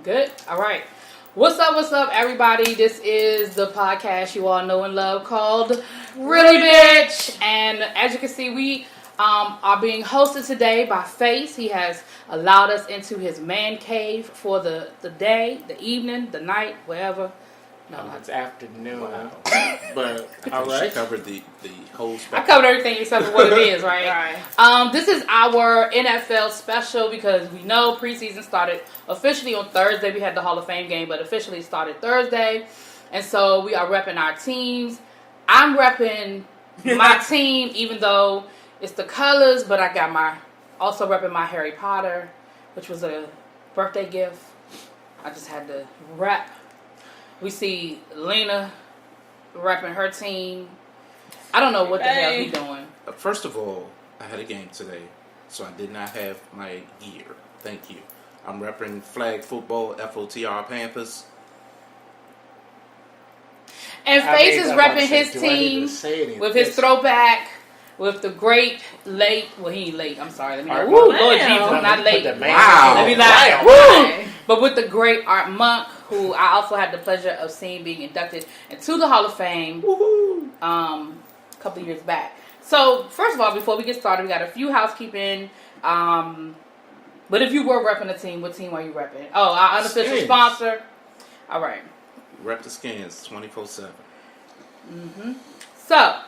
Good. All right. What's up, everybody? This is the podcast you all know and love called Really Bitch. And as you can see, we are being hosted today by Face. He has allowed us into his man cave for the day, the evening, the night, wherever. No, it's afternoon. Wow. But All all right. She covered the whole spectrum. I covered everything except for what it is, right? This is our NFL special because we know preseason started officially on Thursday. We had the Hall of Fame game, but officially started Thursday. And so we are repping our teams. I'm repping my team, even though it's the colors, but I got also repping my Harry Potter, which was a birthday gift. I just had to rep. We see Lena repping her team. I don't know what the hell he's doing. First of all, I had a game today, so I did not have my gear. Thank you. I'm repping flag football, FOTR Panthers. And Face is repping his team with his throwback, with the great late. Well, he ain't late. I'm sorry. Let me know. Woo, Lord Jesus, not late. Wow. Let me not. Woo. But with the great Art Monk, who I also had the pleasure of seeing being inducted into the Hall of Fame a couple of years back. So, first of all, before we get started, we got a few housekeeping. But if you were repping a team, what team are you repping? Oh, our unofficial sponsor. All right. Rep the Skins 24/7. So,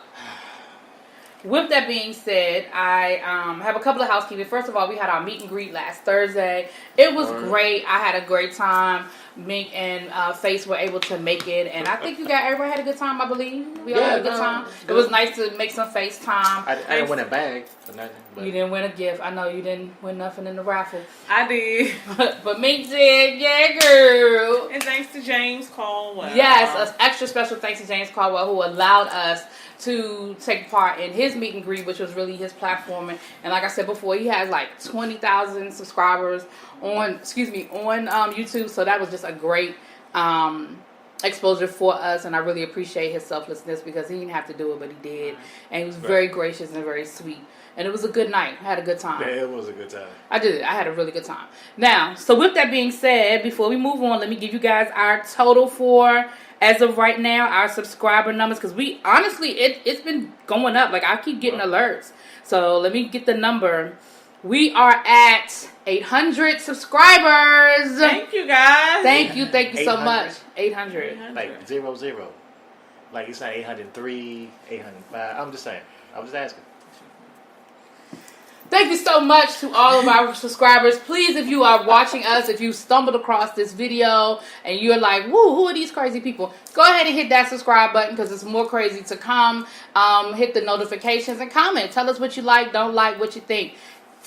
with that being said, I have a couple of housekeeping. First of all, we had our meet and greet last Thursday. It was great. I had a great time. Mink and Face were able to make it, and I think everybody had a good time. I believe we all had a good time. It was nice to make some FaceTime. I didn't win a bag for nothing. But You didn't win a gift. I know you didn't win nothing in the raffle. I did. But Mink did. Yeah, girl. And thanks to James Caldwell. Yes, an extra special thanks to James Caldwell, who allowed us to take part in his meet and greet, which was really his platform. And like I said before, he has like 20,000 subscribers on YouTube. So that was just a great exposure for us, and I really appreciate his selflessness because he didn't have to do it, but he did. And he was very gracious and very sweet. And it was a good night. I had a good time. yeah, it was a good time. I did. I had a really good time. Now, so with that being said, before we move on, let me give you guys our total for, as of right now, our subscriber numbers. Because we, honestly, it's been going up. Like, I keep getting alerts. So, let me get the number. We are at 800 subscribers. Thank you, guys. Thank you so 800? much. 800. Like 00. Like it's not 803, 805. I'm just saying. I was just asking. Thank you so much to all of our subscribers. Please, if you are watching us, if you stumbled across this video and you're like, woo, who are these crazy people? Go ahead and hit that subscribe button because it's more crazy to come. Hit the notifications and comment. Tell us what you like, don't like, what you think.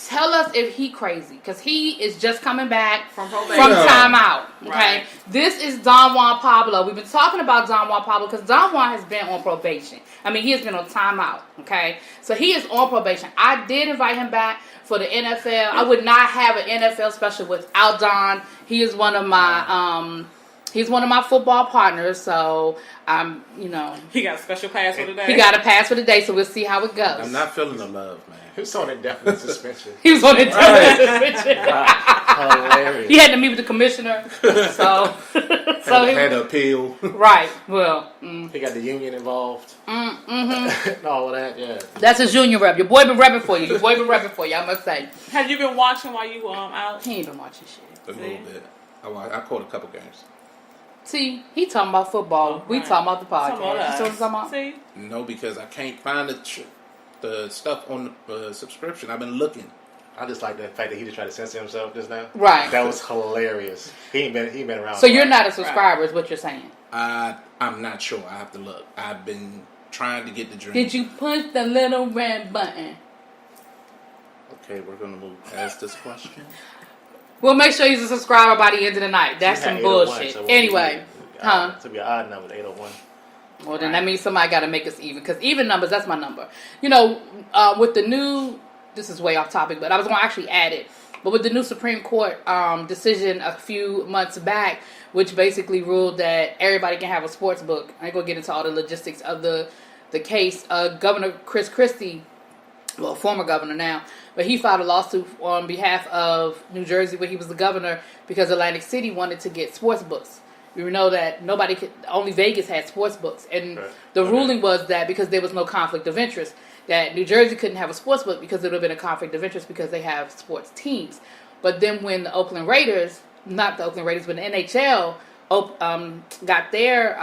Tell us if he crazy, because he is just coming back from timeout. Okay, Right. This is Don Juan Pablo. We've been talking about Don Juan Pablo because Don Juan has been on probation. I mean, he has been on timeout. Okay, so he is on probation. I did invite him back for the NFL. I would not have an NFL special without Don. He is one of my he's one of my football partners. So He got a special pass for today. he got a pass for the day. So we'll see how it goes. I'm not feeling the love, man. He was on indefinite suspension. He was on the suspension. Hilarious. He had to meet with the commissioner, so had to appeal. right. Well, He got the union involved. And all of that, yeah. that's his junior rep. Your boy been repping for you. I must say. Have you been watching while you out? He ain't been watching shit. A little bit. I caught a couple games. See, he talking about football. We Right. talking about the podcast. Talking about You us. see what I'm talking about? See? No, because I can't find the stuff on the subscription. I've been looking. I just like the fact that he just tried to censor himself just now. Right. That was hilarious. He ain't been around. So you're not a subscriber, is what you're saying? I'm not sure. I have to look. I've been trying to get the dream. Did you push the little red button? Okay, we're gonna move past this question. We'll make sure he's a subscriber by the end of the night. That's some 801, bullshit. so it won't Anyway, to be an odd number, 801. Well, then that means somebody got to make us even. Because even numbers, that's my number. With the new... This is way off topic, but I was going to actually add it. But with the new Supreme Court decision a few months back, which basically ruled that everybody can have a sports book. I ain't going to get into all the logistics of the case. Governor Chris Christie, well, former governor now, but he filed a lawsuit on behalf of New Jersey, where he was the governor, because Atlantic City wanted to get sports books. We know that only Vegas had sports books, and the ruling was that because there was no conflict of interest, that New Jersey couldn't have a sports book because it would have been a conflict of interest because they have sports teams. But then when the Oakland Raiders, not the Oakland Raiders, but the NHL got their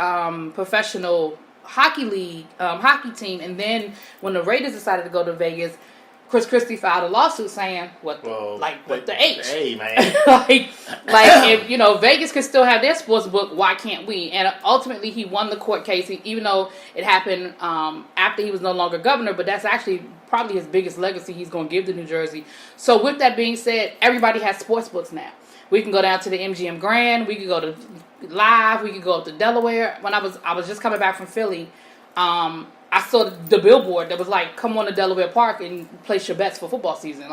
professional hockey league hockey team, and then when the Raiders decided to go to Vegas, Chris Christie filed a lawsuit saying what the H? Hey man, like if Vegas could still have their sports book, why can't we? And ultimately, he won the court case, even though it happened after he was no longer governor. But that's actually probably his biggest legacy he's going to give to New Jersey. So with that being said, everybody has sports books now. We can go down to the MGM Grand. We can go to Live. We can go up to Delaware. When I was just coming back from Philly, I saw the billboard that was like, "Come on to Delaware Park and place your bets for football season."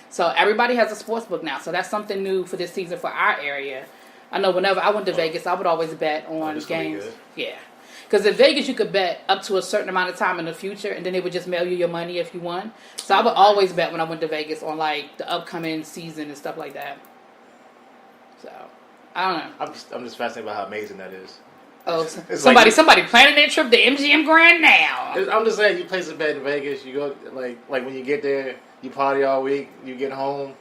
So everybody has a sports book now. So that's something new for this season for our area. I know whenever I went to Vegas, I would always bet on games. Yeah, because in Vegas you could bet up to a certain amount of time in the future, and then they would just mail you your money if you won. So I would always bet when I went to Vegas on the upcoming season and stuff like that. So I don't know. I'm just fascinated by how amazing that is. Oh, somebody planning their trip to MGM Grand now. I'm just saying, you place a bet in Vegas, you go like when you get there, you party all week, you get home.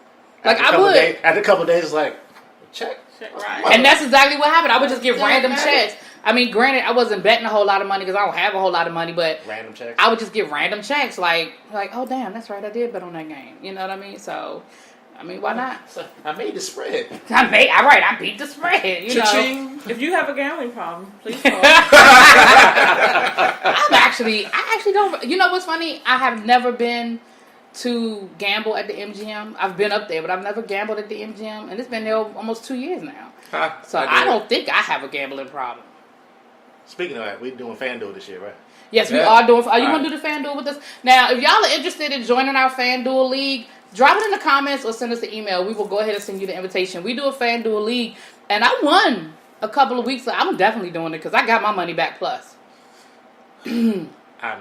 After a couple of days, it's like check. Right. And that's exactly what happened. I would just give random checks. I mean, granted, I wasn't betting a whole lot of money because I don't have a whole lot of money, but random checks. I would just give random checks, like oh damn, that's right, I did bet on that game. You know what I mean? So. I mean, why not? I made the spread. I beat the spread. Cha-ching. If you have a gambling problem, please call. I actually don't. You know what's funny? I have never been to gamble at the MGM. I've been up there, but I've never gambled at the MGM, and it's been there almost 2 years now. So I don't think I have a gambling problem. Speaking of that, we're doing FanDuel this year, right? Yes, we are doing. Are you going to do the FanDuel with us? Now, if y'all are interested in joining our FanDuel league, drop it in the comments or send us an email. We will go ahead and send you the invitation. We do a FanDuel league, and I won a couple of weeks ago. I'm definitely doing it because I got my money back plus. I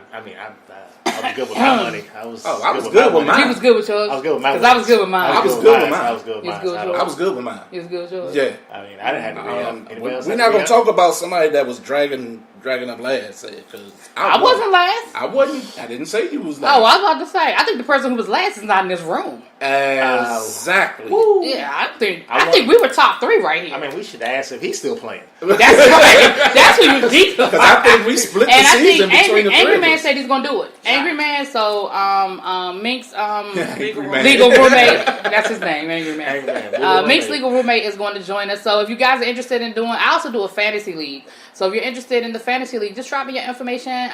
was good with my money. I was good with mine. You was good with yours? I was good with mine. Because I was good with mine. I was good with mine. I was good with mine. I was good with mine. You was good with yours? Yeah. I mean, I didn't have to be We're not going to talk about somebody that was dragging up last. Because I wasn't last. I wasn't. I didn't say you was last. Oh, I was about to say. I think the person who was last is not in this room. Exactly. Yeah, I think we were top 3 right here. I mean, we should ask if he's still playing. That's right. That's who you need to Because I think we split the season between the three Angry of Man us. said he's going to do it. Angry Man, so Mink's Angry Man. legal roommate, that's his name, Angry Man. Angry Man. Mink's legal roommate is going to join us. So if you guys are interested in I also do a fantasy league. So if you're interested in the fantasy league, just drop me your information.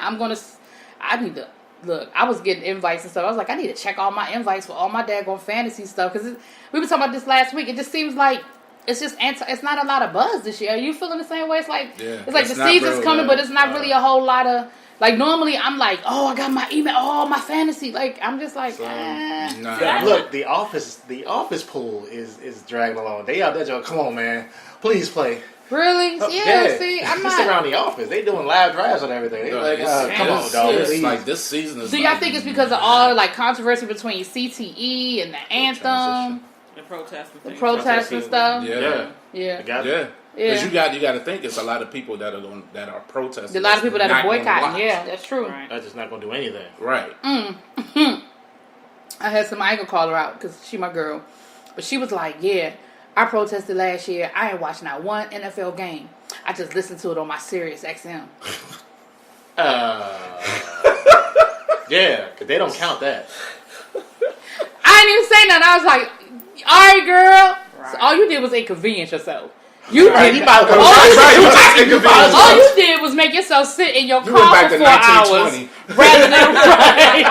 Look, I was getting invites and stuff. I was like, I need to check all my invites for all my daggone fantasy stuff. Because we were talking about this last week. It just seems like it's not a lot of buzz this year. Are you feeling the same way? It's like the season's coming, but it's not really a whole lot of... Like, normally I'm like, oh, I got my email, my fantasy. Like, I'm just like, Nah. Look, the office pool is dragging along. They out there going, come on, man. Please play. Really? Yeah, see, I'm not... Just around the office. They doing live drives and everything. They like, come on, dog. It's like this season is... Do y'all think it's because of all controversy between CTE and the anthem? The protests and stuff? Yeah. Yeah. Because you got to think it's a lot of people that are protesting. A lot of people that are boycotting. Yeah, that's true. Right. That's just not going to do anything. Right. I had some... I ain't gonna call her out because she my girl. But she was like, yeah, I protested last year. I ain't watched not one NFL game. I just listened to it on my Sirius XM. Yeah, because they don't count that. I didn't even say nothing. I was like, all right, girl. Right. So all you did was inconvenience yourself. All you did was make yourself sit in your car for 4 hours rather than right.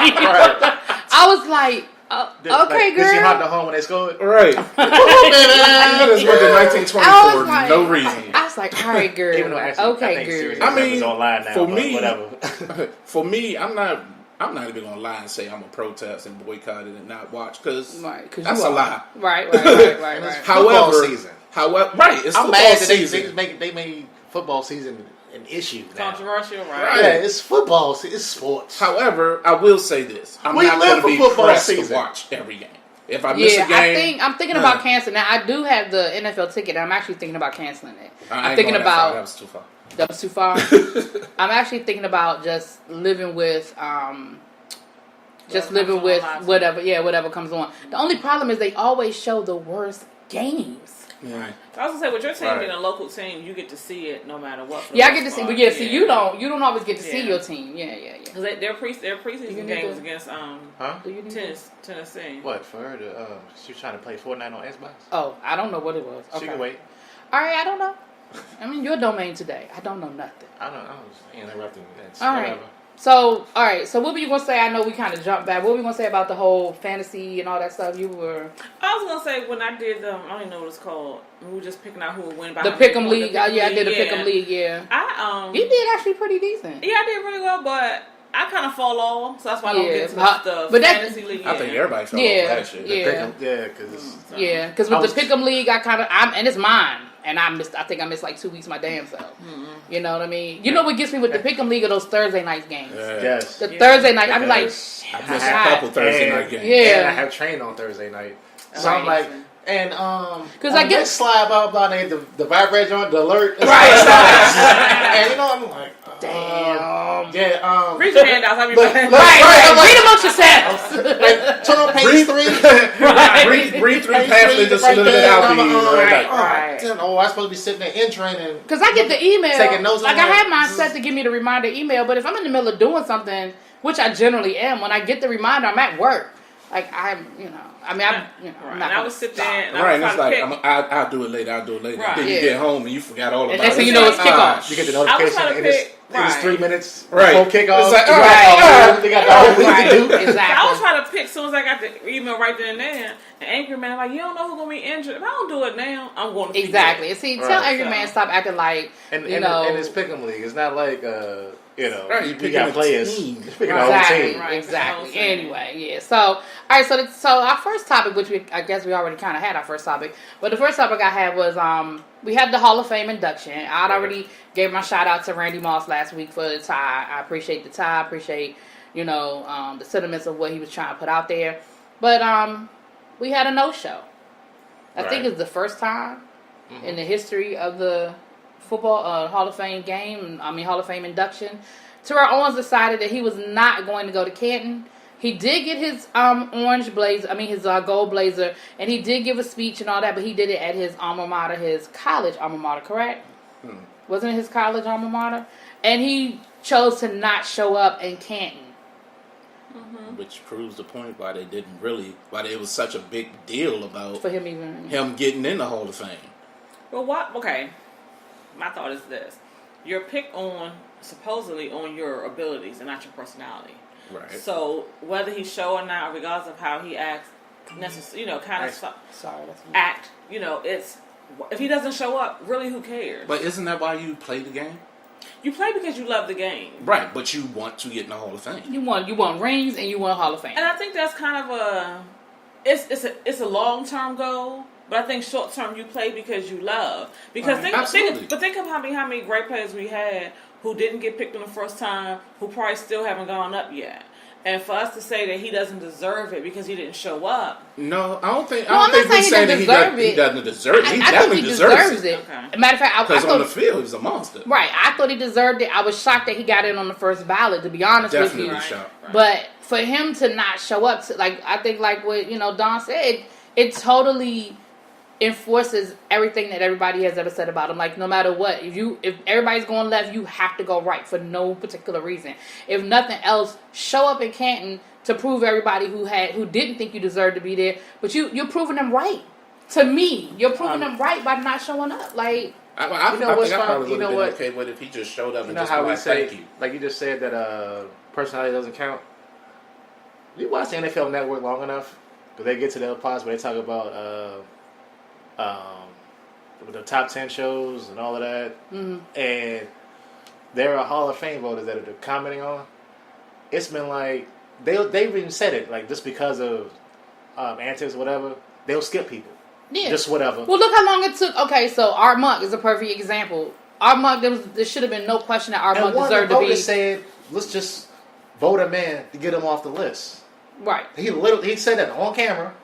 I was like, okay, girl. Did she hop the home when they scored? Right. I just went to 1920 for no reason. I was like, all right, girl. Even though actually, okay, girl. I mean, online now, whatever. For me, I'm not even gonna lie and say I'm a protest and boycott it and not watch because that's a lie. Right. However, season. Right, it's I'm football mad that season. they made football season an issue now. Controversial, right? Yeah, it's football. It's sports. However, I will say this: I'm We not live going to for be football pressed season. to watch every game. If I miss a game, I'm thinking about canceling. Now I do have the NFL ticket. And I'm actually thinking about canceling it. I'm thinking about that was too far. that was too far. I'm actually thinking about just living with whatever comes on. The only problem is they always show the worst games. Right. I was gonna say, with your team Right. being a local team, you get to see it no matter what. Yeah, I get to see, but see, you don't always get to see Yeah. your team. Yeah. Because their preseason game was against Do you need Tennessee. What for her to? She was trying to play Fortnite on Xbox. Oh, I don't know what it was. She Okay. can wait. All right, I don't know. I mean, your domain today. I don't know nothing. I don't. I was interrupting. That's All right. whatever. So, all right. So, what were you gonna say? I know we kind of jumped back. What were you gonna say about the whole fantasy and all that stuff? You were I was gonna say when I did I don't even know what it's called. We were just picking out who would win by the how many Pick'em points, League. the Pick'em I did the League, Pick'em League. Yeah, You did actually pretty decent. Yeah, I did really well, but I kind of fall off, so that's why I don't get to but the that- fantasy league. I think everybody fell Yeah. off last year. Yeah. Yeah, because Because with the Pick'em League, and it's mine, and I think I missed like 2 weeks my damn self. You know what I mean? You know what gets me with the Pick'em League are those Thursday night games. yes. The Thursday night, I be like, Because I missed a couple Thursday night games. Yeah. And I have trained on Thursday night, so I'm like, and because I get slide blah blah, the vibrate on the alert, Right. and I'm like, damn. Read your handouts. I'll be Look, back. look, Read amongst yourselves. like, turn on page 3. Read through pamphlet just a little bit out the Right. I'm supposed to be sitting there entering and Because I get the email. Taking notes Like on I that. have mine set to give me the reminder email, but if I'm in the middle of doing something, which I generally am, when I get the reminder, I'm at work. Like I'm I'm Right. not And I would sit there and Right, I and would it's try like, to pick. I'll do it later. Right. Then you Yeah. get home and you forgot all about And it. next thing you know, it's kickoff. you get the I was notification trying to and it's, pick- it was right. 3 minutes Right. before kickoff. It's like, You right. got they got the whole week Right. to do. Exactly. I was trying to pick as soon as I got the email right then and there. And Angry Man, like, you don't know who's gonna be injured. If I don't do it now, I'm going to Exactly. And see, tell Right. Angry Man stop acting like And you know. and it's pick'em league. It's not like Right, you you picking got a players. team. You're picking a whole Exactly. team. Right. Exactly. Okay. Anyway, yeah. So, all right. So our first topic, which I guess we already kind of had our first topic, but the first topic I had was we had the Hall of Fame induction. I'd already gave my shout out to Randy Moss last week for the tie. I appreciate the tie. I appreciate the sentiments of what he was trying to put out there. But we had a no-show. I think Right. it's the first time in the history of the football Hall of Fame Hall of Fame induction. Terrell Owens decided that he was not going to go to Canton. He did get his orange blazer, his gold blazer, and he did give a speech and all that, but he did it at his alma mater, his college alma mater, correct? Wasn't it his college alma mater? And he chose to not show up in Canton. Which proves the point why it was such a big deal about For him even... him getting in the Hall of Fame. Well, what? Okay. My thought is this: you're picked supposedly on your abilities and not your personality. Right. So whether he show or not, regardless of how he acts, Sorry, that's me. act. It's if he doesn't show up, really, who cares? But isn't that why you play the game? You play because you love the game, Right, but you want to get in the Hall of Fame. You want rings and you want Hall of Fame. and I think that's kind of it's a long term goal. But I think short term you play because you love. Because Absolutely. think of how many great players we had who didn't get picked on the first time, who probably still haven't gone up yet. And for us to say that he doesn't deserve it because he didn't show up. No, I don't think. No, I'm not saying he doesn't deserve it. He doesn't deserve it. He I think definitely he deserves deserves it. Okay. Matter of fact, I Because on the thought, field, he's a monster. right, I thought he deserved it. I was shocked that he got in on the first ballot, to be honest Definitely with you. shocked. Right. But for him to not show up, I think like what Don said, it totally enforces everything that everybody has ever said about him. Like no matter what, if everybody's going left, you have to go right for no particular reason. If nothing else, show up in Canton to prove everybody who didn't think you deserved to be there, but you're proving them right. To me, you're proving them right by not showing up. Like I You know what's think I fun? probably You would know have been what? okay with if he just showed up You and know just how be we like, say, thank you. like you just said that personality doesn't count. You watch the NFL Network long enough, because they get to the other parts where they talk about the top 10 shows and all of that, and there are Hall of Fame voters that are commenting on. It's been like they've even said it, like just because of antics or whatever, they'll skip people. yeah. Just whatever. Well, look how long it took. Okay, so Art Monk is a perfect example. Armunk, there should have been no question that And Armunk one of the deserved to be. voters said, let's just vote him in to get him off the list. Right. He said that on camera.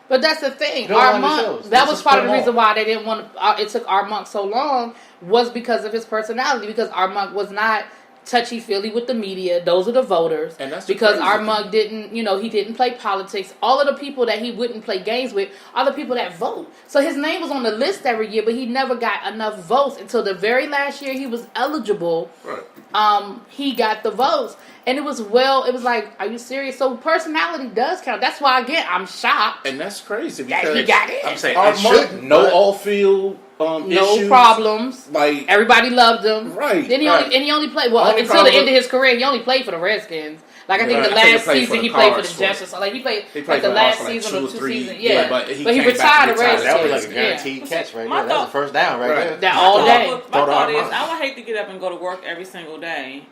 But that's the thing. Don't want the Armunk, shows. that Let's was just part put of the him reason on. why they didn't want to, it took Armunk so long was because of his personality. Because Armunk was not touchy-feely with the media. Those are the voters. And that's the because crazy Armunk didn't, he didn't play politics. All of the people that he wouldn't play games with are the people that vote. So his name was on the list every year, but he never got enough votes until the very last year he was eligible. Right. He got the votes. And it was like, are you serious? So personality does count. That's why, again, I'm shocked And that's crazy that because he got in. I'm saying our it shouldn't, no but- off-field No issues. problems. Like Everybody loved him. Right, Then right. he only played Only until the problem- end of his career. He only played for the Redskins. Like I think Right. the I think last he played for season the he played for Cards the for- Jets or something. Like he played He like played the for last Cards for like season 2 or or 2 3, seasons. yeah, Yeah, but he but he came back retired and the retired. Redskins. That was like a Yeah. guaranteed catch right My there. That was thought- the first down right Right. there. That all day. My Throw the thought arm is, out. I would hate to get up and go to work every single day,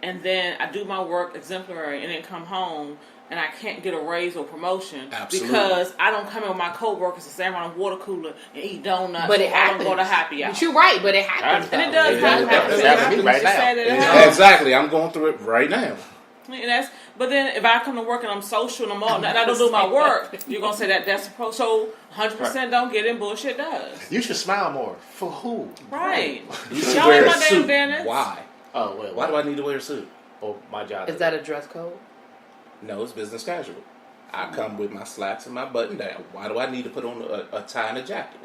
and then I do my work exemplary, and then come home and I can't get a raise or promotion Absolutely. because I don't come in with my coworkers and stand around a water cooler and eat donuts. But it or I don't happens. go to happy hour. But you're right. But it happens. And it though. does happen. happens. It It's happening to me right It's just now. sad that it Yeah. happens. Exactly. I'm going through it right now. And but then if I come to work and I'm social and I'm all, and I don't do my work, you're gonna say that's so 100% don't get in, bullshit does. You should smile more. For who? Right. You should Y'all wear ain't a my damn suit. dentist. Why? Oh, well. Why do I need to wear a suit? Oh, my job. Is that a dress code? No, it's business casual. I come with my slacks and my button down. Why do I need to put on a tie and a jacket?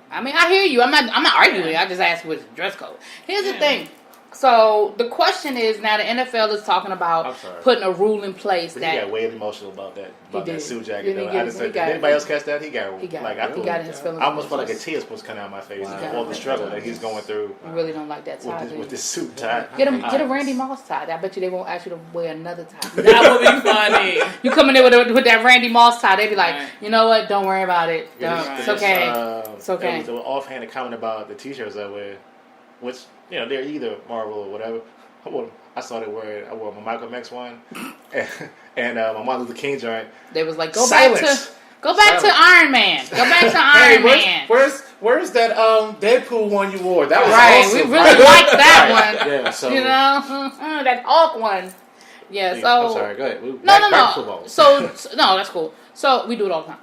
I mean, I hear you. I'm not arguing. I just asked what's the dress code. Here's the Yeah. thing. So the question is now the NFL is talking I'm about sorry. putting a rule in place He that got way emotional about that did. suit jacket. Didn't he Though. get I it? just He said, got did it. anybody else catch that? He got got I it. He got in his feelings. I almost felt like a tear was coming out of my face. Wow. All the struggle that he's going through you really don't like that tie. with this suit tie. Get a Randy Moss tie. I bet you they won't ask you to wear another tie. That would be funny. You come in there with that Randy Moss tie, they be like, Right. you know what? Don't worry about it. Yeah, Don't. this- It's okay. It's okay. It was an offhanded comment about the t-shirts I wear, which they're either Marvel or whatever. I started wearing. I wore my Malcolm X one, and my Martin Luther King joint. They was like, go Silence. back to Iron Man. Go back to Iron Man. Where's that Deadpool one you wore? That was Right, awesome. we really like that one. Yeah, so You know, that Hulk one. Yeah, so I'm sorry. Go ahead. No. Back to football. So no, that's cool. So we do it all the time.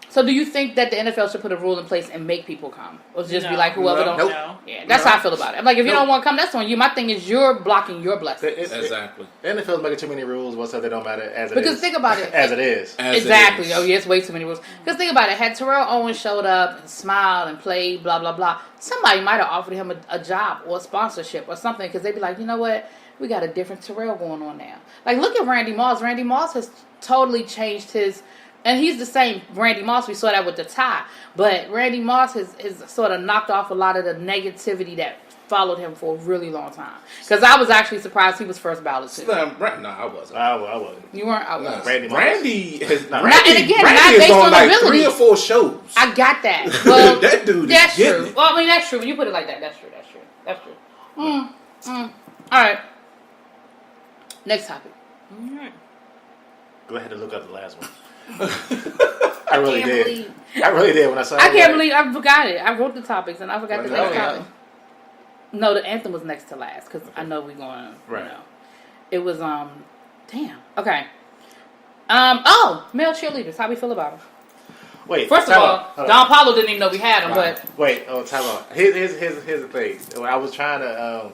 So do you think that the NFL should put a rule in place and make people come, or just be No. like whoever No. don't? No. Yeah, that's how I feel about it. I'm like, if you don't want to come, that's on you. My thing is you're blocking your blessings. Exactly. The NFL's making too many rules. What's up? They don't matter as it is. Because think about it. As it is. As it Exactly. is. Oh, yeah, it's way too many rules. Because think about it. Had Terrell Owens showed up and smiled and played, blah, blah, blah, somebody might have offered him a job or a sponsorship or something because they'd be like, you know what? We got a different Terrell going on now. Like, look at Randy Moss. Randy Moss has totally changed his... And he's the same Randy Moss. We saw that with the tie. But Randy Moss has sort of knocked off a lot of the negativity that followed him for a really long time. Because I was actually surprised he was first ballot, too. No, I wasn't. I wasn't. You weren't? I was. No. Randy Moss. Randy has Not- Randy, and again, Randy not is based on on like ability. 3 or 4 shows. I got that. Well, That dude is that's getting true. it. Well, I mean, that's true. When you put it like that, that's true. All right. Next topic. Go ahead and look up the last one. I really can't did. believe- I really did when I saw it. I can't believe I forgot it. I wrote the topics and I forgot the Well, next no, topic. No, the anthem was next to last because I know we're going. Right. You know. It was damn. Okay. Oh, male cheerleaders. How we feel about them? Wait. First of time all, out. Hold on. Don Paulo didn't even know we had them, Right. but Wait. Oh, time out. Here's the thing. I was trying to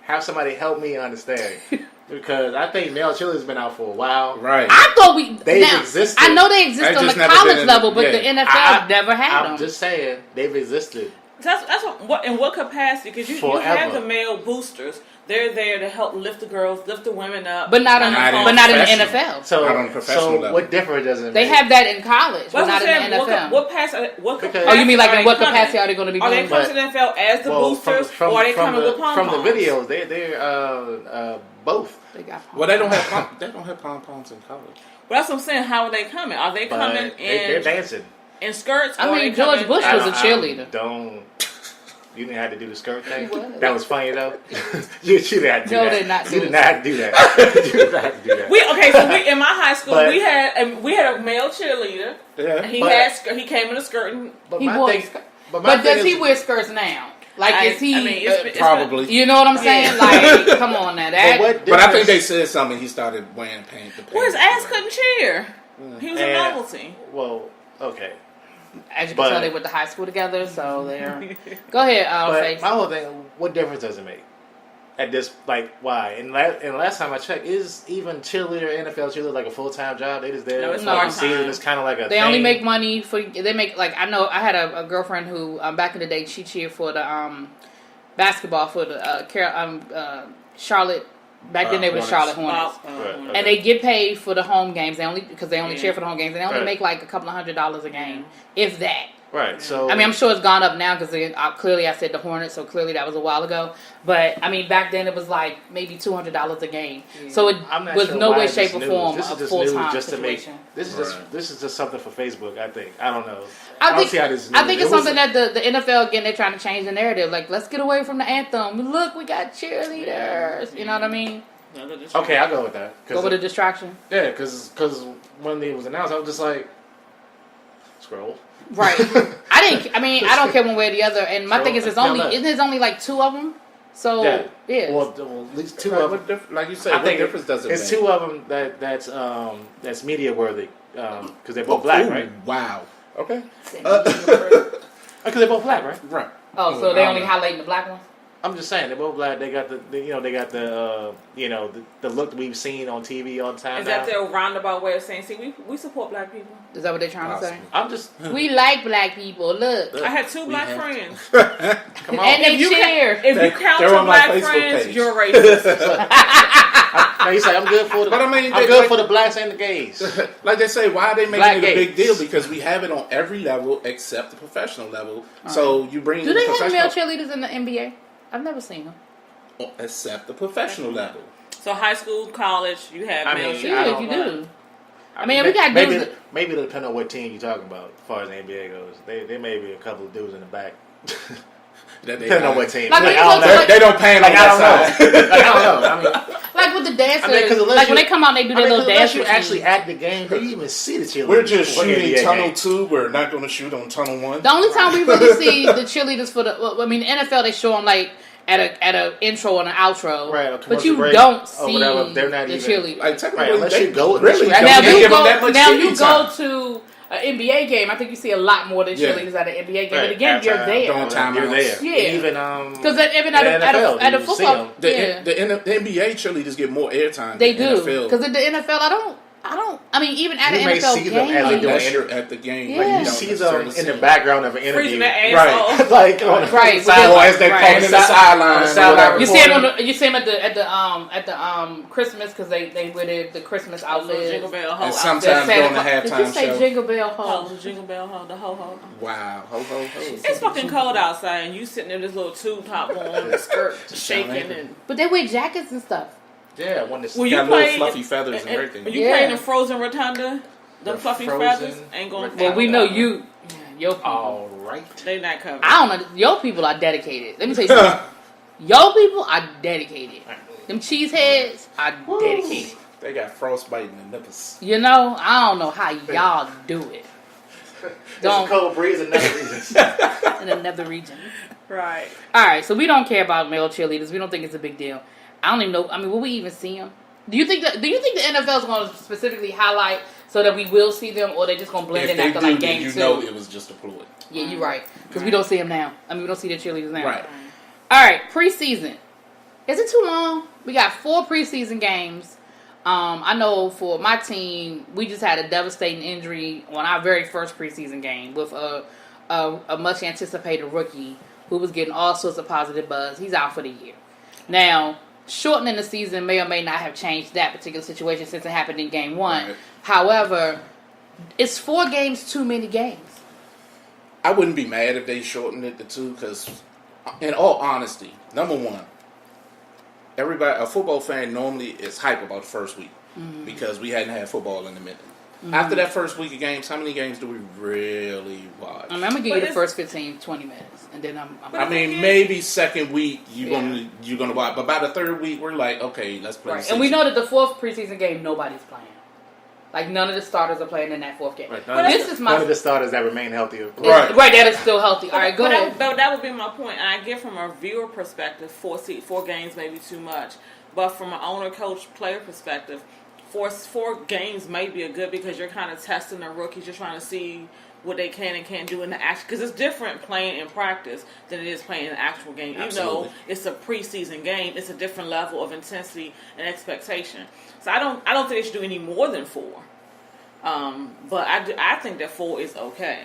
have somebody help me understand because I think male cheerleaders been out for a while. Right. I thought we They've now, existed. I know they exist They on the just never college been in- level, but yeah. the NFL never had I'm them. just saying they've existed. That's what in what capacity? Because you have Forever. the male boosters. They're there to help lift the girls, lift the women up. But not in Not in the professional. NFL. So, Not on a professional level. what difference does it They make? have that in college, but But not in the NFL. What Because- capacity? Oh, you mean like are in they what coming? capacity are they going to be Are they doing? coming to the NFL as the boosters, or are they coming with pom from poms? the videos? They're both. They got Well, they don't have pom poms in college. But that's what I'm saying. How are they coming? Are they But coming they're in dancing. skirts? I or are mean, they George coming- Bush was a cheerleader. Don't. You didn't have to do the skirt thing. He was. That was funny though. you didn't have to do No, that. they not You doing did not have to do that. You did not have to do that. So in my high school But- we had a male cheerleader. Yeah. And he But- he came in a skirt and But He my wore thing, skirt. but my But thing does is, he wear skirts now? Like, is he? I mean, it's Probably. You know what I'm saying? Like, come on now. That. But I think they said something. He started wearing paint. Well, his ass couldn't cheer. He was a novelty. Well, okay. As you can tell, they went to high school together, so they're. Go ahead, Face. My whole thing, what difference does it make? At this, like, why? And last time I checked, is even cheerleader, NFL cheerleader, like a full-time job? They just there. No, it's for part-time. season. It's kind of like a They thing. only make money for. They make, like, I know I had a girlfriend who back in the day she cheered for the basketball for the Charlotte. Back then they were Charlotte Hornets. Okay. And they get paid for the home games. They only cheer for the home games. They only Right. make like a couple of $100 a game, if that. Right. So I mean, I'm sure it's gone up now because clearly I said the Hornets, so clearly that was a while ago. But I mean, back then it was like maybe $200 a game. Yeah. So it I'm not was sure no why way, it's shape, or news. form This a is just full news time just to make. situation. This is just something for Facebook. I think. I don't know. I don't think, see how this is I think news. it's It was- something that the NFL, again, they're trying to change the narrative. Like, let's get away from the anthem. Look, we got cheerleaders. You know what I mean? Okay, I'll go with that. Go with a distraction. Yeah, because when it was announced, I was just like, scroll. Right. I don't care one way or the other. And my So, thing is, isn't there only like 2 of them? So, yeah. Well, at least 2 of them. Like you said, I what think difference does it make? it's 2 of them that's media worthy because they're both black, right? Wow. Okay. Because they're both black, right? Right. Oh, so they only highlighting the black ones? I'm just saying they're both black. They got the look that we've seen on TV all the time. Is that their roundabout way of saying, see, we support black people? Is that what they're trying to say? I'm just We like black people. Look. I had 2 black friends. come on. And they cheer. If you count they're 2 on my black Facebook friends, page. you're racist. Now you say I'm good for the. But I mean, I'm good for the blacks and the gays. Like they say, why are they Black making it a big gays. deal? Because we have it on every level except the professional level. So you bring Do in they the have male professional cheerleaders in the NBA? I've never seen them. except the professional level. So high school, college, you have I male mean, cheerleaders. Yeah, you do. I mean, we got dudes. maybe it'll depend on what team you're talking about. As far as the NBA goes, there may be a couple of dudes in the back. That they Depending on what team. Like, when you I don't go to, know. like- They don't pan Like, on I don't that know. side. Like, I don't know. I mean, Like with the dancers, I mean, 'cause unless like when you- they come out, they do their little unless dance you routine. actually at the game, do you even see the cheerleaders? We're just before the shooting NBA tunnel game? 2. We're not going to shoot on tunnel 1. The only time we really see the cheerleaders for the, well, I mean, the NFL they show them like at a intro and an outro, Right, a but commercial you break don't or see whatever. They're not the even- cheerleaders. Like technically, Right, unless they you go- really unless you- don't Now give you them that go, much now TV you time. go to an NBA game. I think you see a lot more than Yeah. cheerleaders at an NBA game. Right, But again, you're halftime, there Throwing timeouts. You're there. Yeah. Even because even at the a NFL, at a you see football, them. yeah, The NBA cheerleaders get more airtime they than do. NFL. Because at the NFL, I don't. I mean, even at You an may NFL see them game, as they do Unless it. you're at the game. Yeah. Like, You You don't see them necessarily in the see background of an Freezing interview. the asshole. Right. Like on the Right, sideline with as they're right. playing on the the sideline. sideline. you see him you see him at the Christmas because they wear the Christmas Oh, little outfit. jingle bell ho. And The sometimes Santa during the Claus- Did you halftime say show. Jingle Bell Oh, Ho? the jingle bell ho, the ho ho. Wow. Ho, ho, ho. It's fucking cold outside, and you sitting in this little tube top on the skirt, shaking and. But they wear jackets and stuff. Yeah, when it's Well, you Got little played fluffy feathers and everything. When you Yeah. playing in Frozen Rotunda, them The fluffy Frozen feathers ain't gonna. Rotunda. Well, we know you. Your people. all right. They not covered. I don't know. Your people are dedicated. Let me tell you something. Your people are dedicated. Them cheeseheads are dedicated. They got frostbite in the nipples. You know, I don't know how y'all do it. It's a Don't cold breeze and another reason. in another region. Right. All right, so we don't care about male cheerleaders. We don't think it's a big deal. I don't even know. I mean, will we even see them? Do you think the NFL is going to specifically highlight so that we will see them, or they just going to blend If in they after do, like then game you 2? know it was just a ploy. Yeah, you're right. Because we don't see them now. I mean, we don't see the cheerleaders now. Right. All right, preseason. Is it too long? We got 4 preseason games. I know for my team, we just had a devastating injury on our very first preseason game with a much anticipated rookie who was getting all sorts of positive buzz. He's out for the year. Now, shortening the season may or may not have changed that particular situation since it happened in game 1. Right. However, it's 4 games too many games. I wouldn't be mad if they shortened it to 2 because, in all honesty, number one, a football fan normally is hype about the first week because we hadn't had football in a minute. After that first week of games, how many games do we really watch? I mean, I'm going to give But you the first 15, 20 minutes, and then I'm I mean, maybe second week you're gonna watch, but by the third week we're like, okay, let's play. right. And we know that the 4th preseason game, nobody's playing. Like none of the starters are playing in that fourth game. Right. This is my None of the starters that remain healthy. Right. right. That is still healthy. All right, go ahead. But that would be my point. And I get from a viewer perspective, 4 games may be too much. But from an owner, coach, player perspective, four games may be a good because you're kind of testing the rookies. You're trying to see what they can and can't do in the action, because it's different playing in practice than it is playing in an actual game. Absolutely. Even though it's a preseason game, it's a different level of intensity and expectation. So I don't think they should do any more than 4. But I think that 4 is okay.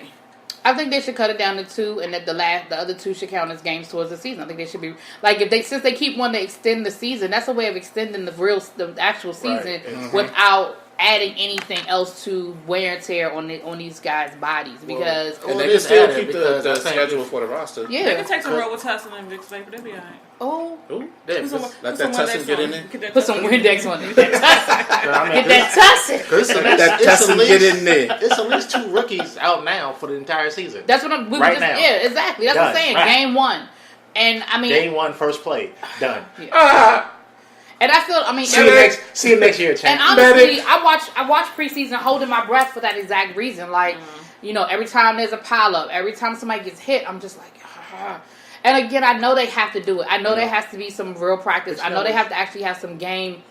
I think they should cut it down to 2, and that the other 2 should count as games towards the season. I think they should be like since they keep wanting to extend the season, that's a way of extending the actual season without adding anything else to wear and tear on these guys' bodies, because and they can still keep the schedule for the roster. yeah, They can take some real with Tussin and Vic State, but they'll be all right. oh, Ooh, Put let that some Tussin Windex get on in it. there. put some Windex on it. Get that tussin. Let that Tussin get in there. It's at least 2 rookies out now for the entire season. That's what we were Right just now. yeah, exactly. That's what I'm Done. saying. Right. Game 1, and I mean, Game 1, first play, done. and I feel See you next year, champ. And honestly, I watch preseason holding my breath for that exact reason. Like, every time there's a pile up, every time somebody gets hit, I'm just like, ah. And again, I know they have to do it. I know there has to be some real practice. I know they have to actually have some game,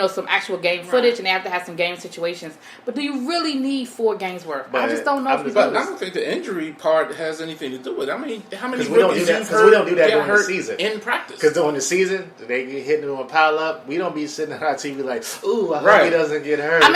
some actual game footage, and they have to have some game situations. But do you really need 4 games worth? I just don't know if you do. But I don't think the injury part has anything to do with it. I mean, how many we don't do rookies that- you've 'cause we don't heard do that get during the hurt season. in practice? Because during the season, they get hit into a pile up. We don't be sitting on our TV like, ooh, I hope Right. he doesn't get hurt. I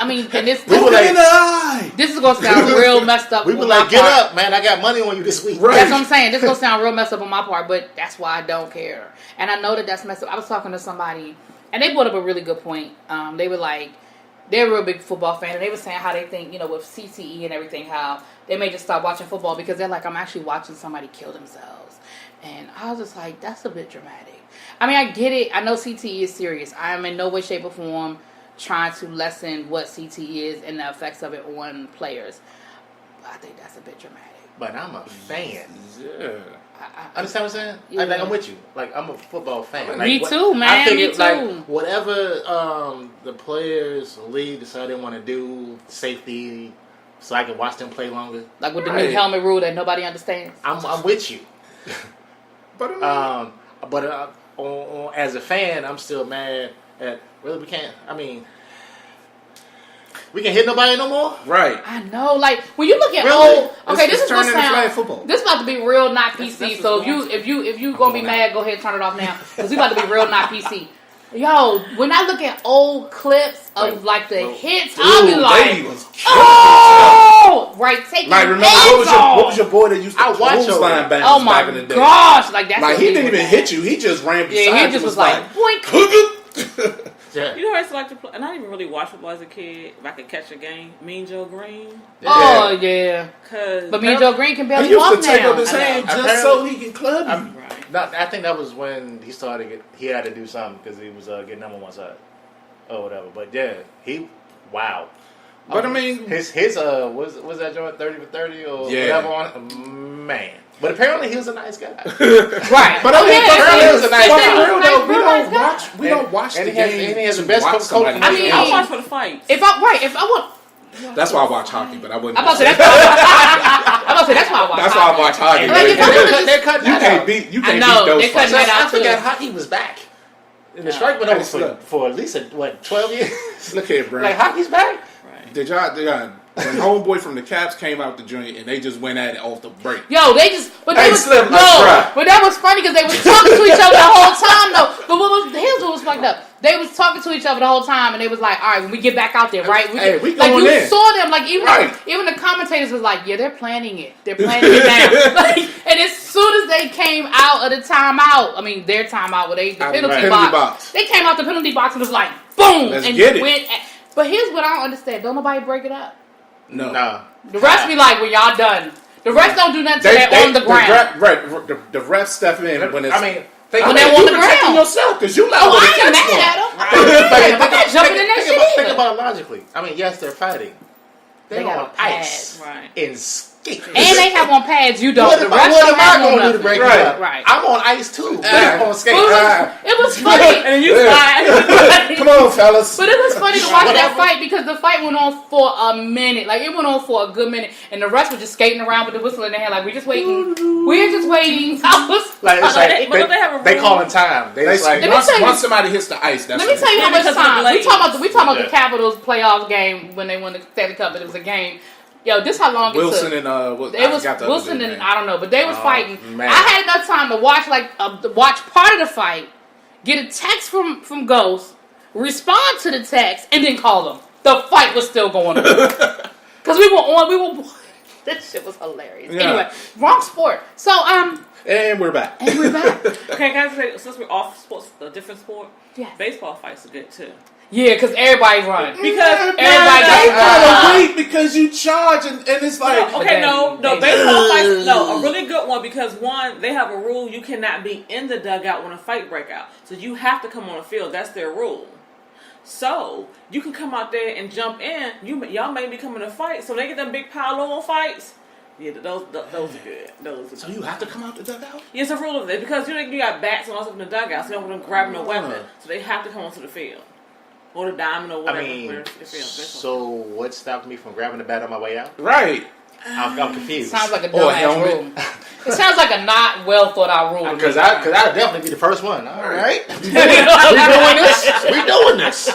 mean, and this We were like- in the eye. this is gonna sound real messed up. we on were my like, get part. up, man. I got money on you this week. Right. That's what I'm saying. This is gonna sound real messed up on my part, but that's why I don't care. And I know that's messed up. I was talking to somebody, and they brought up a really good point. They were like, they're a real big football fan, and they were saying how they think, with CTE and everything, how they may just stop watching football because they're like, I'm actually watching somebody kill themselves. And I was just like, that's a bit dramatic. I mean, I get it. I know CTE is serious. I am in no way, shape, or form trying to lessen what CTE is and the effects of it on players. But I think that's a bit dramatic. But I'm a fan. Yeah. Understand what I'm saying? Yeah. Like, I'm with you. Like, I'm a football fan. Like, Me too, man. I figured, Me too. like, whatever the players, the league decided they want to do, safety, so I can watch them play longer. Like with the new Right. helmet rule that nobody understands. I'm with you. But I mean, But as a fan, I'm still mad at. Really, we can't. I mean, we can't hit nobody no more. right. I know, like when you look at Really? old. Okay, It's this is gonna turning into flag sound. football. This about to be real not PC. That's So what's if you gonna be going mad, go ahead and turn it off now because we about to be real not PC. Yo, when I look at old clips of like the hits, I'll be Ooh, like, baby was oh, right, taking like, remember heads what was off. your boy that used to I watch clothesline her. bangers Oh my back in the day? gosh, like that's Like what he didn't was even at. hit you. He just ran beside Yeah, he you. just was like, boink. boink. Yeah. You know, I used to like to play, and I didn't even really watch football as a kid. If I could catch a game, Mean Joe Green, Oh yeah, cause but me and Joe Green can He barely used walk to take now. up his I know. hand just so he can club you. right. No, I think that was when he started. He had to do something because he was getting number one side or whatever. But yeah, wow. But I mean, His was that joint 30 for 30 or Yeah. whatever on man. But apparently he was a nice guy. Right, but I mean, apparently it was a nice They guy. said he was though, we real don't nice watch. guy. We don't watch And the he has- game. and he has the to best watch coach somebody in I the mean, I league. watch for the fights. If I want, That's why I watch hockey, but I wouldn't. I'm about to say that's why I watch. That's why I watch hockey. And Like, they, if I could've cut, they cut You that can't out. beat. You I can't know, beat those they couldn't fights. So get out I forgot too. hockey was back. And the strike went over Look. for at least 12 years. Look here, Brent. Like hockey's back. Right. Did y'all when homeboy from the Caps came out the joint and they just went at it off the break? Yo, they just, but Hey, they was, Slim, no, let's try. but that was funny because they was talking to each other the whole time though. But here's what was fucked up. They was talking to each other the whole time, and they was like, "All right, when we get back out there, right? Hey, we like going you in." saw them, like Right. even the commentators was like, "Yeah, they're planning it. They're planning it now." Like, and as soon as they came out of the timeout, I mean their timeout, where they the Out of penalty, the penalty box, box. they came out the penalty box and was like, "Boom!" Let's and get it. went. But here's what I don't understand: don't nobody break it up. No. Nah. The refs be like, "When y'all done." The refs don't do nothing till they're on the ground. The refs step in when it's. I mean, think When about they're it. on you the protecting ground. yourself because you let Oh, them I ain't catch mad one. at them. But I'm not jumping in that shit think either. about it logically. I mean, yes, they're fighting. They're They got on a pad. ice Right. in skate. And they have on pads. You don't. What The am rest don't have I on going to do to nothing. break Right. it up? Right. I'm on ice too. I'm on skate. It was funny. And then you slide. Come on, fellas. But it was funny to watch that fight because the fight went on for a minute. Like, it went on for a good minute. And the rest were just skating around with the whistle in their hand. Like, we're just waiting. We're just waiting. I was Like, it's like But don't they have a they rule? calling time. They just like, Let me tell you- once somebody hits the ice, that's Let me tell you how much because of the time. We blades. talking about Yeah. the Capitals playoff game when they won the Stanley Cup. It was a game. Yo, this how long Wilson it took. and what? It was Wilson and I don't know, but they was Oh, fighting. man. I had enough time to watch watch part of the fight, get a text from Ghost, respond to the text, and then call them. The fight was still going on because we were. That shit was hilarious. Yeah. Anyway, wrong sport. So And we're back. and we're back. Okay, guys, since we're off sports, a different sport, Yes. baseball fights are good too. Yeah, because everybody run. Because Everybody gotta wait because you charge and it's like okay, no, They- baseball fights, no, a really good one because one, they have a rule you cannot be in the dugout when a fight break out. So you have to come on the field. That's their rule. So you can come out there and jump in. Y'all may be coming to fight. So they get them big pile on fights. Yeah, those are good. Those are so you have to come out the dugout. Yeah, it's a rule of it because you got bats and all stuff in the dugout, so they don't want them grabbing a weapon. So they have to come onto the field. Or the diamond or whatever. I mean, where the field. so what stopped me from grabbing the bat on my way out? Right. I'm confused. Sounds like a Or a dumbass helmet. rule. It sounds like a not well thought out rule. Because I'd definitely be the first one. All right. we We doing this.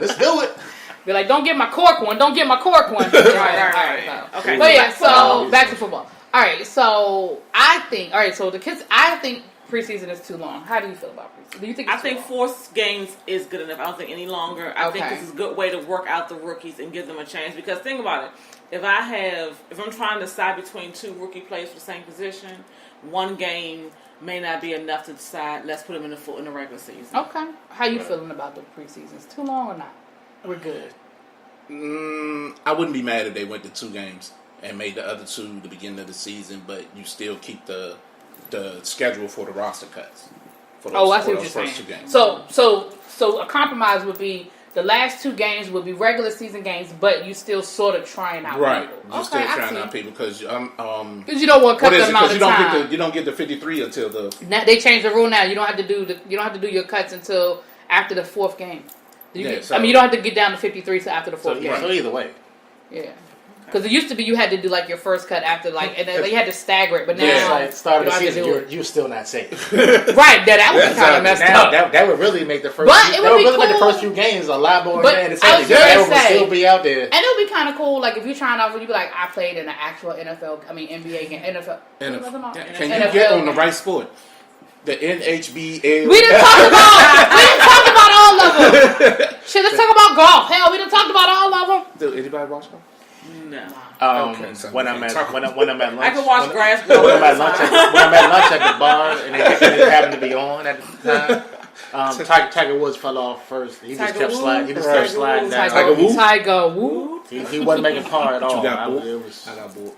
Let's do it. Be like, don't get my cork one. Don't get my cork one. Right. So. Okay. But yeah, Football. so back to football. All right, so the kids, I think preseason is too long. How do you feel about preseason? Do you think? I It's think too long? 4 games is good enough. I don't think any longer. I think Okay. this is a good way to work out the rookies and give them a chance. Because think about it. If I'm trying to decide between 2 rookie players for the same position, 1 game may not be enough to decide. Let's put them in the regular season. Okay. How you feeling about the preseason? It's too long or not? We're good. I wouldn't be mad if they went to 2 games and made the other 2 the beginning of the season, but you still keep the schedule for the roster cuts. For those, I see for what those you're first saying. 2 games. So a compromise would be the last 2 games would be regular season games, but you still sort of trying out Right, people. you're still I trying see. out people because Because you don't want to cut what is the it? amount Because of time. you don't get the 53 until the Now, they changed the rule now. You don't have to do your cuts until after the 4th game. You don't have to get down to 53 till after the 4th game. So either way. Yeah. Because it used to be you had to do like your first cut after and then you had to stagger it, but now It's like start of the you don't have to season, do it. you're still not safe. Right, that would be kind of messed Now, up. that would really make the first. But it that would would be really make the cool. first few games a lot more But than I was gonna Everyone will say- still be out there. And it would be kind of cool, like if you're trying out, you'd be like, I played in an actual NBA game, NFL. Can you NFL get on the game. right sport? The NHBL. We didn't talk about all of them. Shit, let's talk about golf. Hell, we didn't talk about all of them. Do anybody watch them? No. Okay, so when we I'm can at talk when I'm at lunch, I can watch grass when grow. I'm at lunch at the bar and it happened to be on at the time. Tiger Woods fell off first. He just Tiger kept Woods? sliding. He just Right. kept sliding down. Tiger Woods? Tiger Woods. He wasn't making par at all. You got bored? It was- I got bored.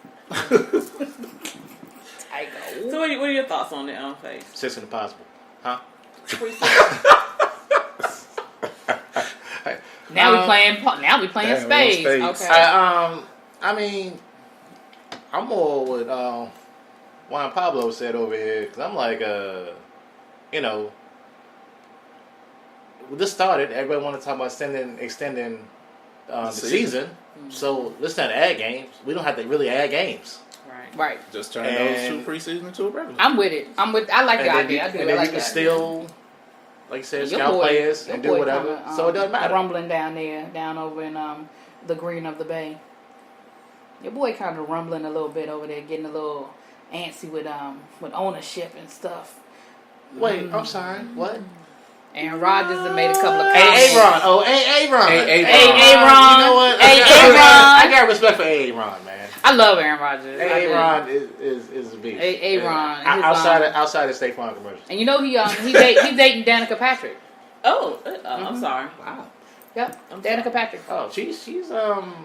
Tiger Woods. So what are your thoughts on that on face? 6 and impossible, huh? Now we playing Damn, spades. spades. Okay. I mean, I'm more with Juan Pablo said over here because I'm like, when this started, everybody wanted to talk about extending the season. So let's not add games. We don't have to really add games. Right. Just turn And- those 2 preseason to a regular. I'm with it. I like your And then idea. you, I do. and I then like you can that. still, like I said, Your scout boy- players your and do boy whatever. kinda, So it doesn't matter. Rumbling down over in the green of the bay. Your boy kind of rumbling a little bit over there, getting a little antsy with ownership and stuff. Wait, I'm sorry. What? Aaron Rodgers has made a couple of Hey, comments. Aaron. Oh, hey, Aaron. Hey, Hey, Aaron. You know what? Hey, I Aaron. got respect for Aaron, man. I love Aaron Rodgers. I do. Aaron is a beast. Aaron. Outside of State Farm commercial. And you know he's dating Danica Patrick. Oh, I'm sorry. Wow. Yep, I'm Danica Patrick. Oh, she's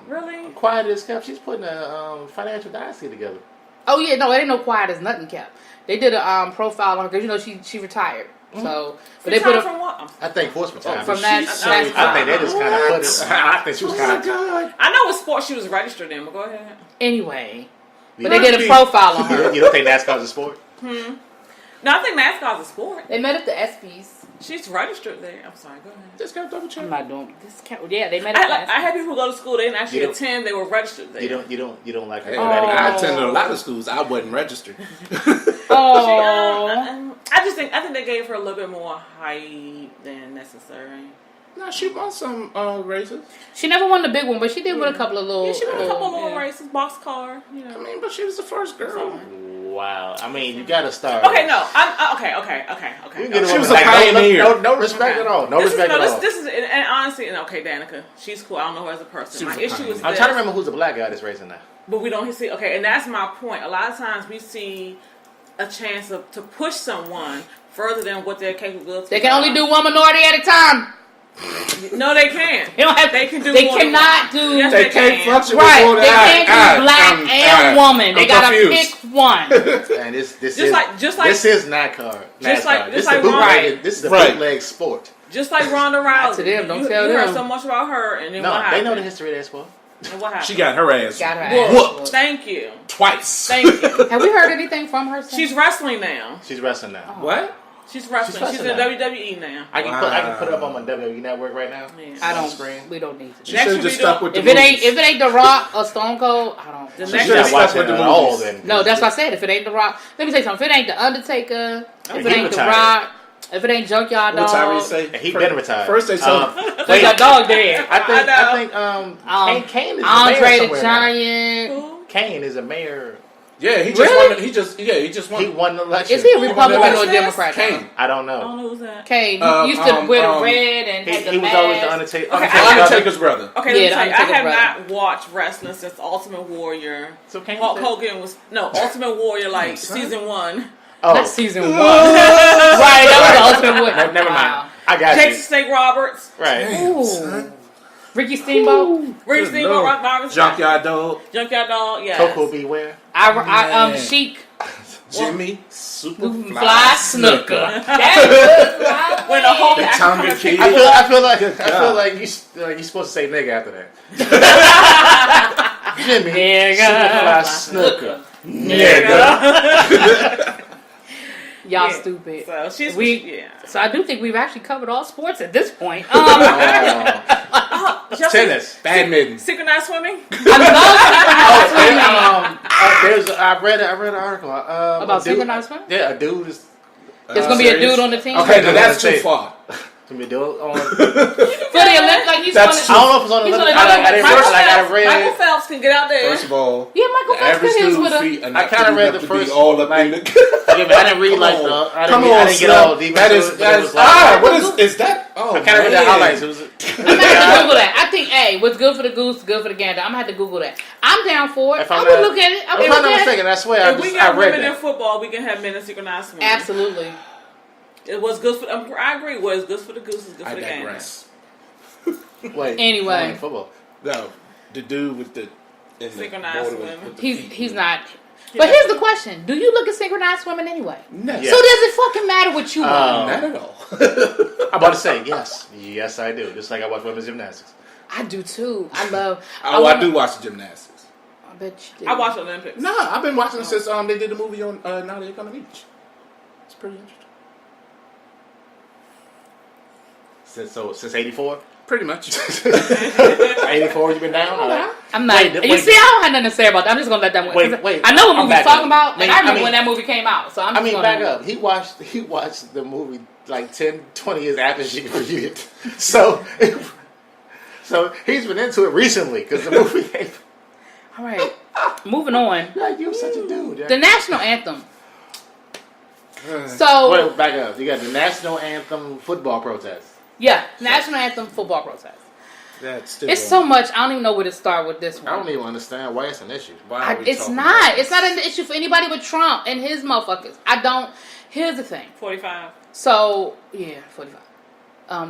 Really? quiet as kept. She's putting a financial dynasty together. Oh yeah, no, it ain't no quiet as nothing kept. They did a profile on her because she retired. So, but they put Retired her from what? I think horse retirement. from that. I think they just kind of put it. I think she was kind of. God. I know what sport she was registered in, but go ahead. Anyway, But they did a profile on her. You don't think NASCAR's a sport? No, I think NASCAR's a sport. They met at the ESPYs. She's registered there. I'm sorry, go ahead. Just got double check. I'm not doing this. Yeah, they met at the I ESPYs. had people who go to school. They didn't actually You don't- attend. They were registered there. You don't like her. Hey, Oh. I attended a lot of schools. I wasn't registered. Oh. I think they gave her a little bit more hype than necessary. No, she won some races. She never won the big one, but she did win a couple of little. Yeah, she won a couple of little yeah. races, box car, you I know. mean, but she was the first girl. Wow. I mean, you got to start. Okay, no, okay. You get She was like, a pioneer. No respect at all. No respect at all. This is, and honestly, and okay, Danica, she's cool. I don't know her as a person. She was My a issue pioneer. is I'm this, trying to remember who's the black guy that's racing now. but we don't see. Okay, and that's my point. A lot of times we see a chance to push someone further than what their capabilities. They can only do one minority at a time. No, they can't. They don't have. They can do. They more than cannot one. do. Yes, They can't can. function Right. with more They than can't do black and woman. They I'm gotta confused. pick one. And this Just is like this is NASCAR. Just like- This is just like a bootleg. Ron- This is a Right. bootleg sport. Just like Ronda Rousey. to them, don't you, tell you heard them. so much about her, and then No, what they happened? know the history of that sport. And what happened? She got her ass Got her Whooped. ass whooped. Thank you. twice. Thank you. Have we heard anything from her? Since? She's wrestling now. She's wrestling now. What? She's wrestling. She's in wrestling now. WWE now. I can put it up on my WWE Network right now. Yeah. I On don't. screen. We don't need to. She Next should should just be stuck the- with the If it movies. ain't The Rock or Stone Cold, I don't. The She next should Not have should stuck watching with the it at all movies. then. No, that's what I said. If it ain't The Rock, let me tell you something. If it ain't The Undertaker, if it he ain't The retired. Rock, if it ain't Junkyard What Dog, Tyrese say? He been retired. First they told Junkyard Dog dead. I think Kane is the Andre mayor the somewhere now. Giant. Who? Kane is a mayor. yeah, he just Really? won. He just won. He won the election. Is he a won Republican the or a election. Democrat? Kane. I don't I know. don't know who's that. Kane. He used to wear the red and had the He was mask. always the Undertaker. Okay, Undertaker's brother. Okay, Yeah, let me the tell you, I Undertaker's have brother. not watched wrestling since Ultimate Warrior. So Kane Hulk said- Hogan was Ultimate Warrior like son. season 1. Oh, That's season 1. Right, that was the Ultimate Warrior. never mind. Wow. I got Texas you. Snake Roberts, Right. Ooh. Ricky Steamboat. Ricky Good Steamboat, Lord. Rock Bottom, Junkyard Dog. Junkyard Dog, yeah. Coco Beware. Man. Chic. Jimmy Fly Superfly Snooker. Snooker. That's When the whole The Tonga Kid. I feel God. like you're supposed to say nigga after that. Jimmy. Nigga. Superfly Snooker. Nigga. Y'all Yeah. stupid. So she's We- So I do think we've actually covered all sports at this point. Tennis. Badminton. Synchronized swimming. I read an article About a dude- synchronized swimming? Yeah, a dude is There's gonna be a dude on the team Okay, now that's too Say- far. to be doing on. for the Olympics. Like he's That's I gonna. don't know if it's on the He's Olympics. gonna- I didn't Michael read. Like I Phelps, Michael read. Phelps can get out there. First of all, Yeah, Michael the Phelps average did his student with feet a. are I not kinda good read enough the to be first, all up like- in the. Yeah, but I didn't read Come like on. the. I Come didn't on, get all Slim. deep. That into is it. that It is was like- what is that? Oh, I kind of read the man. highlights. It was. I'm gonna have to Google that. I think, hey, what's good for the goose is good for the gander. I'm gonna have to Google that. I'm down for it. If I I'm would not- look at it. I If would I'm look not at it. mistaken, I swear If we I got read women in that. football, we can have men in synchronized swimming. Absolutely. It was good for. I agree. What's good for the goose is good for I the gander. digress. Wait. Anyway. in football. No, the dude with the in the Synchronized border swimming. with the He's feet. he's not. But here's the question: do you look at synchronized swimming anyway? No, Yeah. So does it fucking matter what you want? not at all. I'm about to say yes, I do. Just like I watch women's gymnastics. I do too. I love. Oh, I do watch the gymnastics. I bet you do. I watch Olympics. No, I've been watching it since they did the movie on Now They're Gonna Beach. It's pretty interesting. Since '84. Pretty much. '84, you been down? All right. I'm not. Wait, you wait. see, I don't have nothing to say about that. I'm just gonna let that one. Wait. I know what I'm movie he's back talking up. about, and I remember I mean- when that movie came out. So I'm. I Just mean, gonna, back up. He watched the movie like 10, 20 years after she reviewed it. So he's been into it recently because the movie came. All right, moving on. Like, you're such a dude. The national anthem. So Wait, back up. You got the national anthem football protest. yeah, national anthem football protest. That's still It's so much. I don't even know where to start with this one. I don't even understand why it's an issue. Why are we It's talking not. about It's not an issue for anybody but Trump and his motherfuckers. I don't. Here's the thing. 45. So yeah, 45.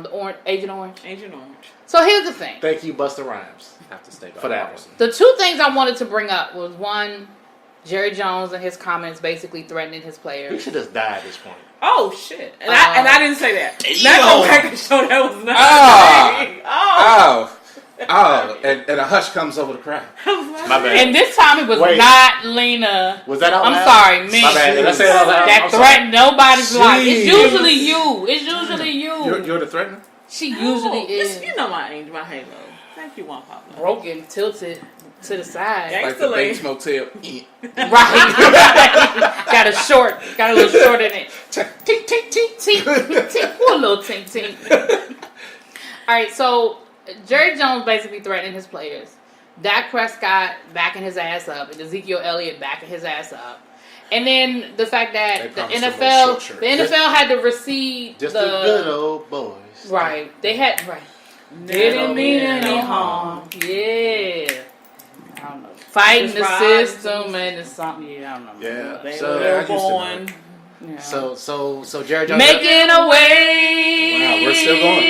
The orange, Agent Orange. Agent Orange. So here's the thing. Thank you, Busta Rhymes. Have to stay by For that ours. The two things I wanted to bring up was one, Jerry Jones and his comments basically threatening his He players. should just die at this point. Oh shit! And I didn't say that. Let's Yo. go back and show that was not. Ah. me. Oh. Oh, Oh, and a hush comes over the crowd. My bad. And this time it was Wait. not Lena. Was that out I'm loud? sorry, me. My bad. Did I say it out loud? That I'm sorry. threatened nobody's life. It's Jeez. usually you. It's usually you. You're the threatener? She usually is. You know my angel, my halo. Thank you, Juan Pablo. Broken, tilted to the side. Yeah. Like the Excellent. Bates Motel. Right. got a little short in it. Tink, tink, tink, tink, tink. Poor little tink, tink. All right, so Jerry Jones basically threatening his players. Dak Prescott backing his ass up, and Ezekiel Elliott backing his ass up. And then the fact that the NFL had to recede Just the the good old boys. right. They had right. Didn't mean any harm. Yeah. I don't know. Fighting Just the ride. system and it's something. Yeah, I don't know. Yeah. They So were I used to born. know. Yeah. So Jerry Jones. Making a way. Wow, we're still going.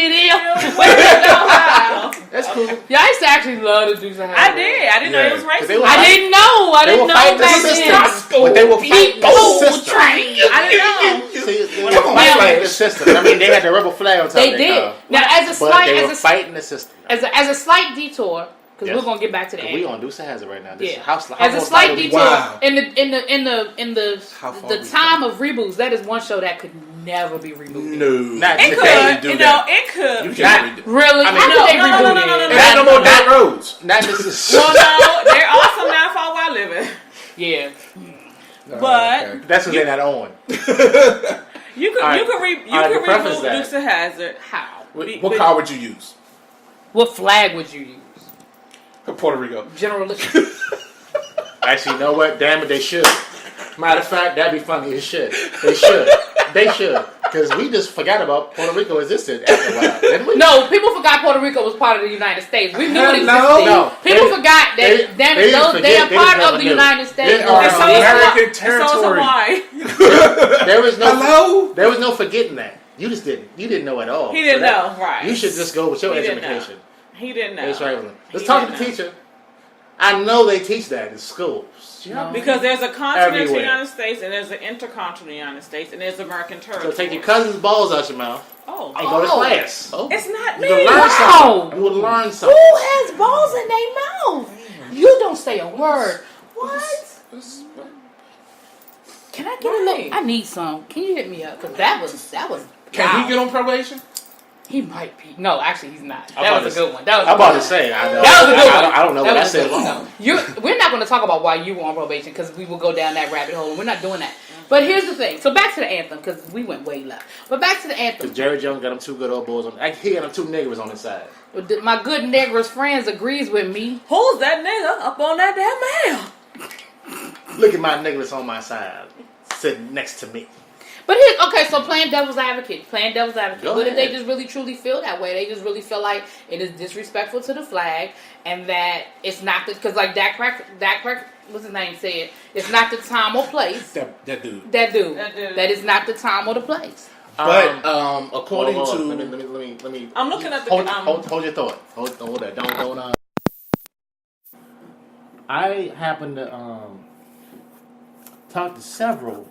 That's cool. Yeah, I used to actually love the Dukes of Hazzard. I did. I didn't know it was 'Cause they racist. were- I didn't know. I They didn't were know fighting the back system, then. but they were fighting the People system. train. I didn't know. See, they were Come on, fighting man. the system. I mean, they had the rebel flag on top They of their did. car, Now, as a but slight, they were as fighting the system. a slight detour, because Yes. we're gonna get back to the We end. on Dukes of Hazzard right now. This Yeah. is how As a close slight are we? detour, Wow. in How far the we time of reboots, that is one show that could never be rebooted. No. Not It you could. can't do You that. know, it could. You Not- can't read it. Really? I mean, How no, could they no, reboot no, it? no, no, no, There ain't no more dirt roads. Not this Well, no, they're awesome now for where I live in. Yeah. But- That's what they're not on. You could, All right. you could, All right, to reboot preface that- Dukes of Hazzard. How? What car would you use? What flag would you use? Puerto Rico. General. Actually, you know what? Damn it, they should. Matter of fact, that'd be funny as shit. They should. They should. Because we just forgot about Puerto Rico existed after a while, didn't we? No, people forgot Puerto Rico was part of the United States. We knew it existed. No. People They- forgot that. they- damn they it, didn't they are forget, they part just of never the knew. United States. They are And so is American Hawaii. And so is territory. Hawaii. There was no. Hello? There was no forgetting that. You just didn't. You didn't know at all. He didn't So that- know, right. You should just go with your He didn't know. education. He didn't know. It's right. Let's He talk to didn't the know. teacher. I know they teach that in schools. No. Because there's a continental Everywhere. United States and there's an intercontinental United States and there's American So territory. take your cousin's balls out your mouth Oh. and go to Oh. class. It's not You me. will learn Wow. something. You will learn something. Who has balls in their mouth? You don't say a word. What? Can I get a Right. little? I need some. Can you hit me up? Because that was. Can wow. he get on probation? He might be. No, actually, he's not. I'm That about was a to- good one. That was. I'm a about good to one. say. I know. That was a good one. I don't know what I was a said good one. wrong. We're not going to talk about why you were on probation because we will go down that rabbit hole. And we're not doing that. But here's the thing. So back to the anthem because we went way left. But back to the anthem. Because Jerry Jones got them two good old boys on. He got them two niggers on his side. My good Negroes friends agrees with me. Who's that nigga up on that damn hill? Look at my niggers on my side, sitting next to me. But okay, so playing devil's advocate. Go What if they ahead. just really truly feel that way? They just really feel like it is disrespectful to the flag and that it's not because like Dak Prescott, what's his name said, it's not the time or place. That dude. That dude. That dude. That is not the time or the place. But hold according on, to let me. I'm looking at the Hold your thought. Hold that. Don't. I happen to talk to several